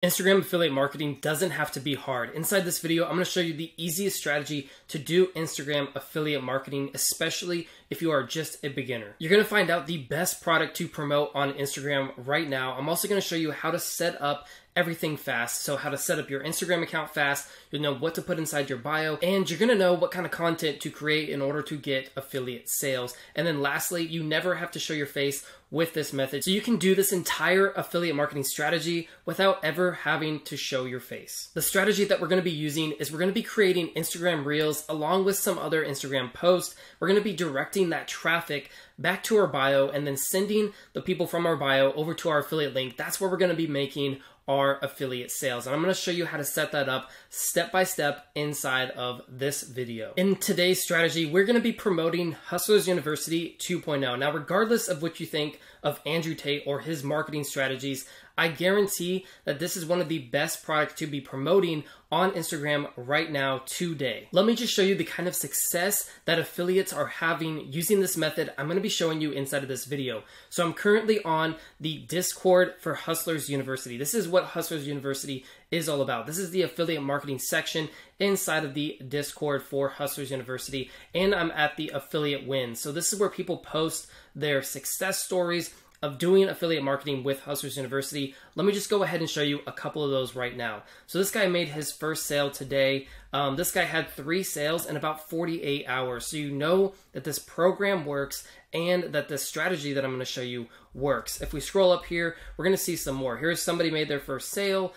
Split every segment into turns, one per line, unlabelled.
Instagram affiliate marketing doesn't have to be hard. Inside this video, I'm going to show you the easiest strategy to do Instagram affiliate marketing, especially if you are just a beginner. You're going to find out the best product to promote on Instagram right now. I'm also going to show you how to set up everything fast. So how to set up your Instagram account fast, you'll know what to put inside your bio, and you're gonna know what kind of content to create in order to get affiliate sales. And then lastly, you never have to show your face with this method. So you can do this entire affiliate marketing strategy without ever having to show your face. The strategy that we're gonna be using is we're gonna be creating Instagram Reels along with some other Instagram posts. We're gonna be directing that traffic back to our bio and then sending the people from our bio over to our affiliate link. That's where we're gonna be making our affiliate sales. And I'm going to show you how to set that up step by step inside of this video. In today's strategy, we're going to be promoting Hustlers University 2.0. Now, regardless of what you think of Andrew Tate or his marketing strategies, I guarantee that this is one of the best products to be promoting on Instagram right now today. Let me just show you the kind of success that affiliates are having using this method I'm going to be showing you inside of this video. So I'm currently on the Discord for Hustlers University. This is what Hustlers University is all about. This is the affiliate marketing section inside of the Discord for Hustlers University, and I'm at the affiliate wins. So this is where people post their success stories of doing affiliate marketing with Hustlers University. Let me just go ahead and show you a couple of those right now. So this guy made his first sale today. This guy had 3 sales in about 48 hours. So you know that this program works and that this strategy that I'm going to show you works. If we scroll up here, we're going to see some more. Here's somebody made their first sale.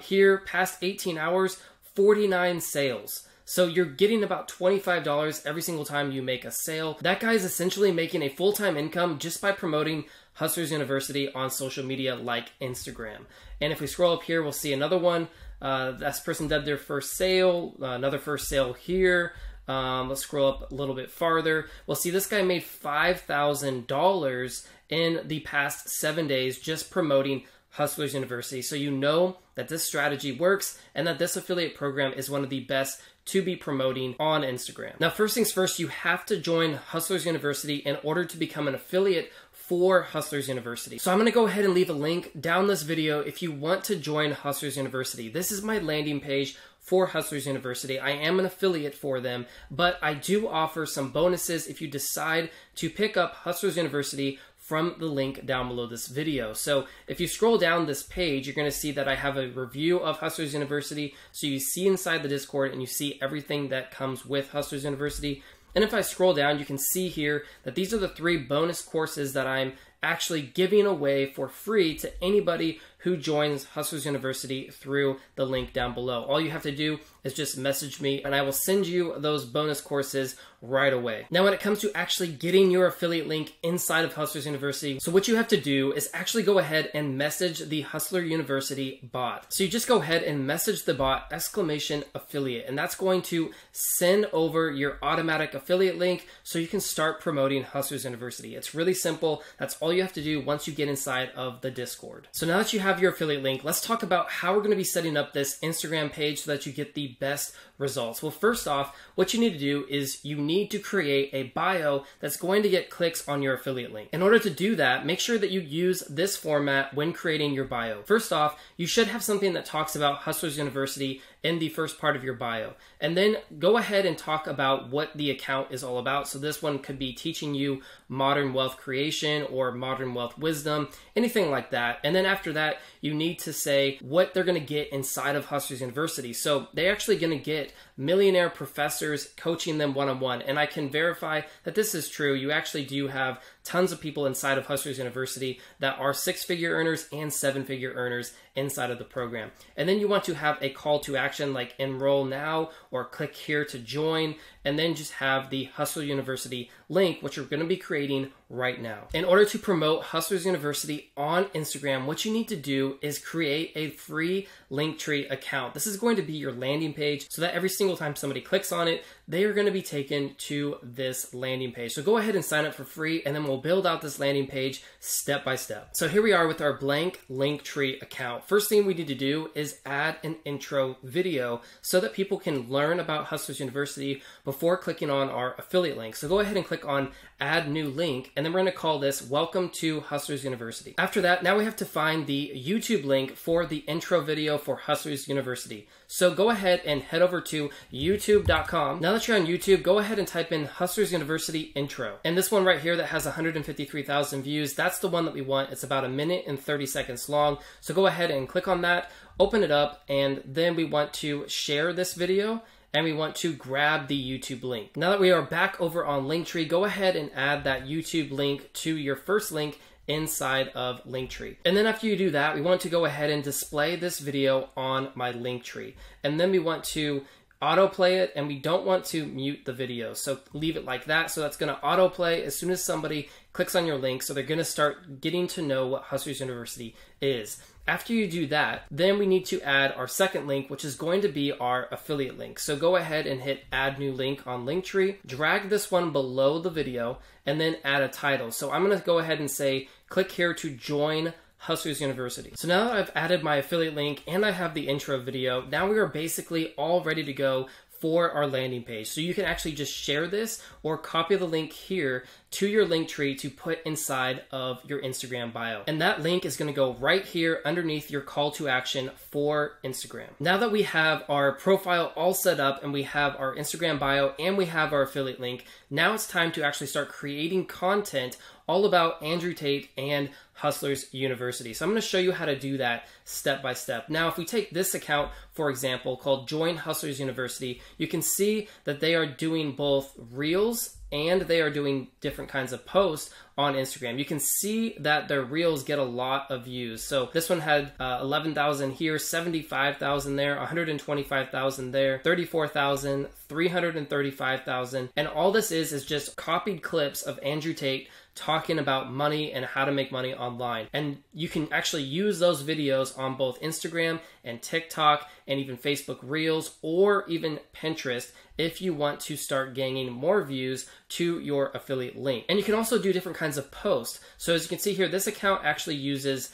Here, past 18 hours, 49 sales. So you're getting about $25 every single time you make a sale. That guy is essentially making a full-time income just by promoting Hustlers University on social media like Instagram. And if we scroll up here, we'll see another one. This person did their first sale, another first sale here. Let's scroll up a little bit farther. We'll see this guy made $5,000 in the past 7 days just promoting Hustlers University. So you know that this strategy works and that this affiliate program is one of the best to be promoting on Instagram. Now, first things first, you have to join Hustlers University in order to become an affiliate for Hustlers University. So I'm going to go ahead and leave a link down this video if you want to join Hustlers University. This is my landing page for Hustlers University. I am an affiliate for them, but I do offer some bonuses if you decide to pick up Hustlers University from the link down below this video. So if you scroll down this page, you're going to see that I have a review of Hustlers University. So you see inside the Discord and you see everything that comes with Hustlers University. And if I scroll down, you can see here that these are the 3 bonus courses that I'm actually giving away for free to anybody who joins Hustlers University through the link down below. All you have to do is just message me and I will send you those bonus courses right away. Now, when it comes to actually getting your affiliate link inside of Hustlers University, so what you have to do is actually go ahead and message the Hustler University bot. So you just go ahead and message the bot !affiliate, and that's going to send over your automatic affiliate link so you can start promoting Hustlers University. It's really simple. That's all you have to do once you get inside of the Discord. So now that you have your affiliate link, let's talk about how we're going to be setting up this Instagram page so that you get the best results. Well, first off, what you need to do is you need to create a bio that's going to get clicks on your affiliate link. In order to do that, make sure that you use this format when creating your bio. First off, you should have something that talks about Hustlers University in the first part of your bio. And then go ahead and talk about what the account is all about. So this one could be teaching you modern wealth creation or modern wealth wisdom, anything like that. And then after that, you need to say what they're going to get inside of Hustlers University. So they're actually going to get millionaire professors coaching them one-on-one. And I can verify that this is true. You actually do have tons of people inside of Hustlers University that are 6-figure earners and 7-figure earners inside of the program. And then you want to have a call to action like enroll now or click here to join, and then just have the Hustler University link, which you're going to be creating right now. In order to promote Hustlers University on Instagram, what you need to do is create a free Linktree account. This is going to be your landing page so that every single time somebody clicks on it, they are going to be taken to this landing page. So go ahead and sign up for free, and then we'll we'll build out this landing page step by step. So here we are with our blank Linktree account. First thing we need to do is add an intro video so that people can learn about Hustlers University before clicking on our affiliate link. So go ahead and click on add new link, and then we're going to call this Welcome to Hustlers University. After that, now we have to find the YouTube link for the intro video for Hustlers University. So go ahead and head over to youtube.com. Now that you're on YouTube, go ahead and type in Hustlers University intro. And this one right here that has 153,000 views, that's the one that we want. It's about 1 minute and 30 seconds long. So go ahead and click on that, open it up, and then we want to share this video, and we want to grab the YouTube link. Now that we are back over on Linktree, go ahead and add that YouTube link to your first link inside of Linktree. And then after you do that, we want to go ahead and display this video on my Linktree. And then we want to autoplay it, and we don't want to mute the video. So leave it like that. So that's gonna autoplay as soon as somebody clicks on your link. So they're gonna start getting to know what Hustlers University is. After you do that, then we need to add our second link, which is going to be our affiliate link. So go ahead and hit add new link on Linktree, drag this one below the video, and then add a title. So I'm gonna go ahead and say, click here to join Hustlers University. So now that I've added my affiliate link and I have the intro video, now we are basically all ready to go for our landing page. So you can actually just share this or copy the link here to your Linktree to put inside of your Instagram bio. And that link is gonna go right here underneath your call to action for Instagram. Now that we have our profile all set up and we have our Instagram bio and we have our affiliate link, now it's time to actually start creating content all about Andrew Tate and Hustlers University. So I'm gonna show you how to do that step by step. Now, if we take this account, for example, called Join Hustlers University, you can see that they are doing both Reels and they are doing different kinds of posts on Instagram. You can see that their Reels get a lot of views. So this one had 11,000 here, 75,000 there, 125,000 there, 34,000, 335,000. And all this is just copied clips of Andrew Tate talking about money and how to make money online. And you can actually use those videos on both Instagram and TikTok and even Facebook Reels or even Pinterest if you want to start gaining more views to your affiliate link. And you can also do different kinds of posts. So as you can see here, this account actually uses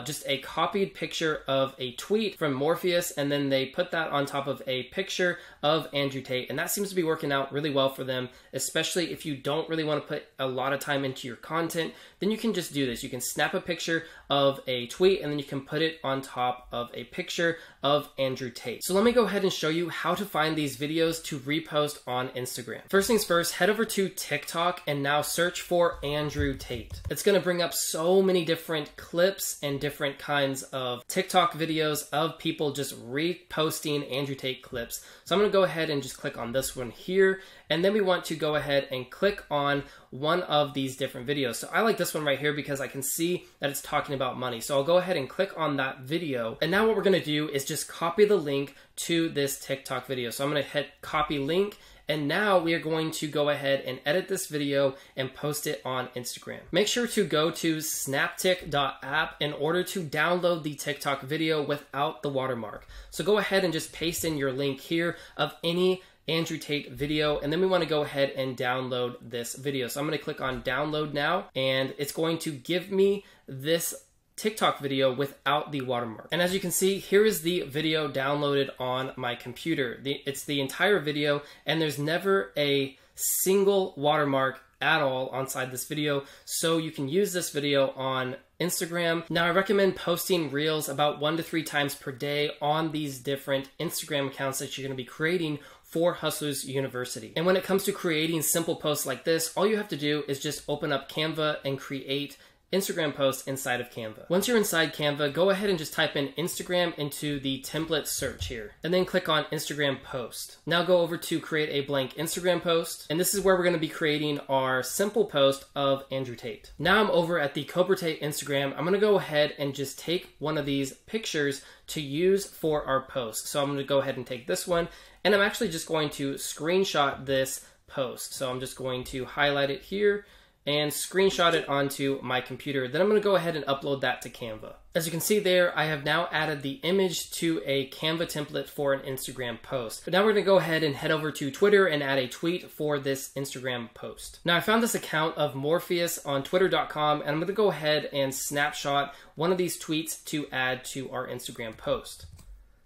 just a copied picture of a tweet from Morpheus, and then they put that on top of a picture of Andrew Tate. And that seems to be working out really well for them, especially if you don't really want to put a lot of time into your content, then you can just do this. You can snap a picture of a tweet and then you can put it on top of a picture of Andrew Tate. So let me go ahead and show you how to find these videos to repost on Instagram. First things first, head over to TikTok and now search for Andrew Tate. It's going to bring up so many different clips and different kinds of TikTok videos of people just reposting Andrew Tate clips. So I'm going to go ahead and just click on this one here, and then we want to go ahead and click on one of these different videos. So I like this one right here because I can see that it's talking about money. So I'll go ahead and click on that video. And now what we're going to do is just copy the link to this TikTok video. So I'm going to hit copy link. And now we are going to go ahead and edit this video and post it on Instagram. Make sure to go to snaptik.app in order to download the TikTok video without the watermark. So go ahead and just paste in your link here of any Andrew Tate video, and then we want to go ahead and download this video. So I'm going to click on download now, and it's going to give me this TikTok video without the watermark. And as you can see, here is the video downloaded on my computer. It's the entire video, and there's never a single watermark at all inside this video, so you can use this video on Instagram. Now, I recommend posting Reels about 1 to 3 times per day on these different Instagram accounts that you're going to be creating for Hustlers University. And when it comes to creating simple posts like this, all you have to do is just open up Canva and create Instagram posts inside of Canva. Once you're inside Canva, go ahead and just type in Instagram into the template search here, and then click on Instagram post. Now go over to create a blank Instagram post, and this is where we're going to be creating our simple post of Andrew Tate. Now I'm over at the Ковбрь Tate Instagram. I'm going to go ahead and just take one of these pictures to use for our post. So I'm going to go ahead and take this one, and I'm actually just going to screenshot this post. So I'm just going to highlight it here, and screenshot it onto my computer. Then I'm going to go ahead and upload that to Canva. As you can see there, I have now added the image to a Canva template for an Instagram post. But now we're going to go ahead and head over to Twitter and add a tweet for this Instagram post. Now I found this account of Morpheus on twitter.com, and I'm going to go ahead and snapshot one of these tweets to add to our Instagram post.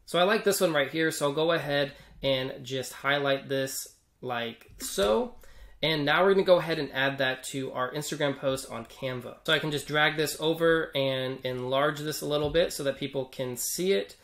So I like this one right here, so I'll go ahead and just highlight this like so. And now we're going to go ahead and add that to our Instagram post on Canva. So I can just drag this over and enlarge this a little bit so that people can see it.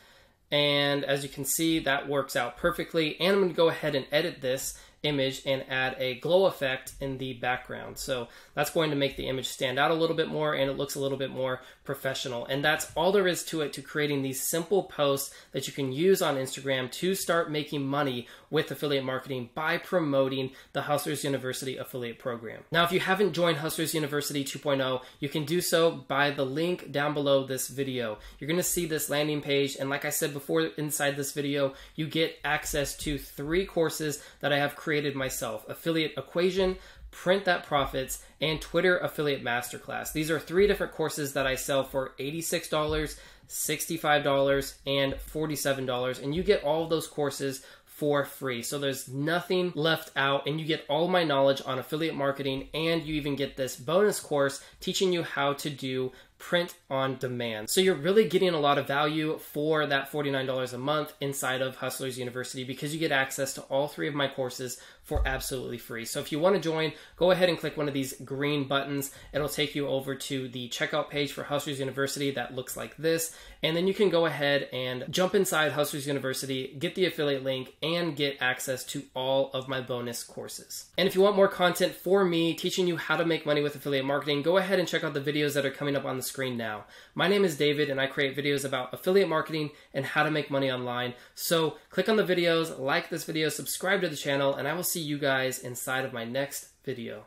And as you can see, that works out perfectly. And I'm going to go ahead and edit this image and add a glow effect in the background. So that's going to make the image stand out a little bit more, and it looks a little bit more professional. And that's all there is to it, to creating these simple posts that you can use on Instagram to start making money with affiliate marketing by promoting the Hustlers University affiliate program. Now, if you haven't joined Hustlers University 2.0, you can do so by the link down below this video. You're going to see this landing page, and like I said before, inside this video, you get access to 3 courses that I have created myself: Affiliate Equation, Print That Profits, and Twitter Affiliate Masterclass. These are 3 different courses that I sell for $86, $65, and $47, and you get all of those courses for free. So there's nothing left out, and you get all my knowledge on affiliate marketing, and you even get this bonus course teaching you how to do print on demand. So you're really getting a lot of value for that $49 a month inside of Hustlers University, because you get access to all 3 of my courses for absolutely free. So if you want to join, go ahead and click one of these green buttons. It'll take you over to the checkout page for Hustlers University that looks like this. And then you can go ahead and jump inside Hustlers University, get the affiliate link, and get access to all of my bonus courses. And if you want more content for me teaching you how to make money with affiliate marketing, go ahead and check out the videos that are coming up on the screen now. My name is David, and I create videos about affiliate marketing and how to make money online. So click on the videos, like this video, subscribe to the channel, and I will see you guys inside of my next video.